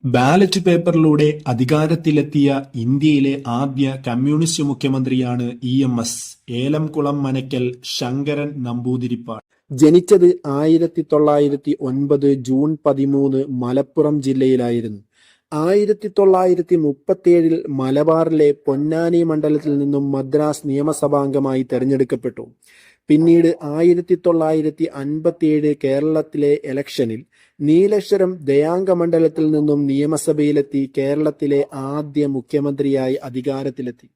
Ballot പേപ്പറിലൂടെ അധികാരത്തിലെത്തിയ ഇന്ത്യയിലെ ആദ്യ കമ്മ്യൂണിസ്റ്റ് മുഖ്യമന്ത്രിയാണ് ഇ.എം.എസ്. ഏലംകുളം മനയ്ക്കൽ ശങ്കരൻ നമ്പൂതിരിപ്പാട്. ജനിച്ചത് 1909 ജൂൺ 13 മലപ്പുറം ജില്ലയിലായിരുന്നു. 1937 മലബാറിലെ പൊന്നാനി മണ്ഡലത്തിൽ നിന്നും മദ്രാസ് നിയമസഭാംഗമായി തെരഞ്ഞെടുക്കപ്പെട്ടു. പിന്നീട് 1957 കേരളത്തിലെ ഇലക്ഷനിൽ നീലേശ്വരം ദയാംഗ മണ്ഡലത്തിൽ നിന്നും നിയമസഭയിലെത്തി കേരളത്തിലെ ആദ്യ മുഖ്യമന്ത്രിയായി അധികാരത്തിലെത്തി.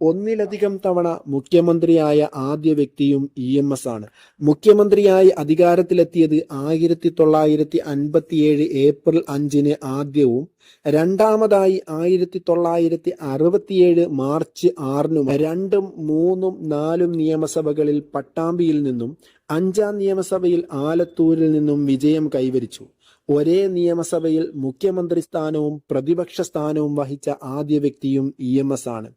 ഒന്നിലധികം തവണ മുഖ്യമന്ത്രിയായ ആദ്യ വ്യക്തിയും ഇ.എം.എസ്. ആണ്. മുഖ്യമന്ത്രിയായി അധികാരത്തിലെത്തിയത് 1957 ഏപ്രിൽ 5 ആദ്യവും രണ്ടാമതായി 1967 മാർച്ച് 6 2ഉം 3ഉം 4ഉം നിയമസഭകളിൽ പട്ടാമ്പിയിൽ നിന്നും 5ആം നിയമസഭയിൽ ആലത്തൂരിൽ നിന്നും വിജയം കൈവരിച്ചു. ഒരേ നിയമസഭയിൽ മുഖ്യമന്ത്രി സ്ഥാനവും പ്രതിപക്ഷ സ്ഥാനവും വഹിച്ച ആദ്യ വ്യക്തിയും ഇ.എം.എസ്. ആണ്.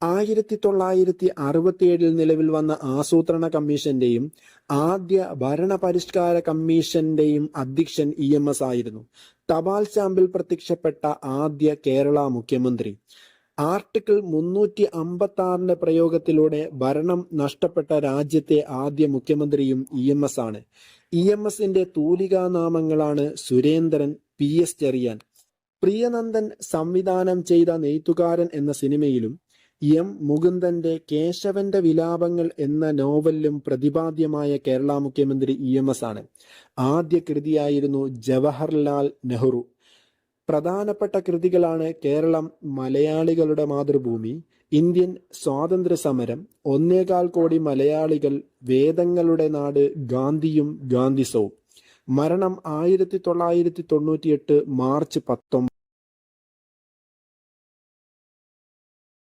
1967 നിലവിൽ വന്ന ആസൂത്രണ കമ്മീഷന്റെയും ആദ്യ ഭരണപരിഷ്കാര കമ്മീഷന്റെയും അധ്യക്ഷൻ ഇ.എം.എസ്. ആയിരുന്നു. തപാൽ സ്റ്റാമ്പിൽ പ്രത്യക്ഷപ്പെട്ട ആദ്യ കേരള മുഖ്യമന്ത്രി. ആർട്ടിക്കിൾ 356 പ്രയോഗത്തിലൂടെ ഭരണം നഷ്ടപ്പെട്ട രാജ്യത്തെ ആദ്യ മുഖ്യമന്ത്രിയും ഇ.എം.എസ്. ആണ്. ഇ.എം.എസിന്റെ തൂലികാനാമങ്ങളാണ് സുരേന്ദ്രൻ, പി.എസ്. ചെറിയാൻ. പ്രിയനന്ദൻ സംവിധാനം ചെയ്ത നെയ്ത്തുകാരൻ എന്ന സിനിമയിലും എം. മുകുന്ദന്റെ കേശവന്റെ വിലാപങ്ങൾ എന്ന നോവലിലും പ്രതിപാദ്യമായ കേരള മുഖ്യമന്ത്രി ഇ.എം.എസ്. ആണ്. ആദ്യ കൃതിയായിരുന്നു ജവഹർലാൽ നെഹ്റു. പ്രധാനപ്പെട്ട കൃതികളാണ് കേരളം മലയാളികളുടെ മാതൃഭൂമി, ഇന്ത്യൻ സ്വാതന്ത്ര്യ സമരം, 1.25 കോടി മലയാളികൾ, വേദങ്ങളുടെ നാട്, ഗാന്ധിയും ഗാന്ധിസവും. മരണം 1998 മാർച്ച് 19.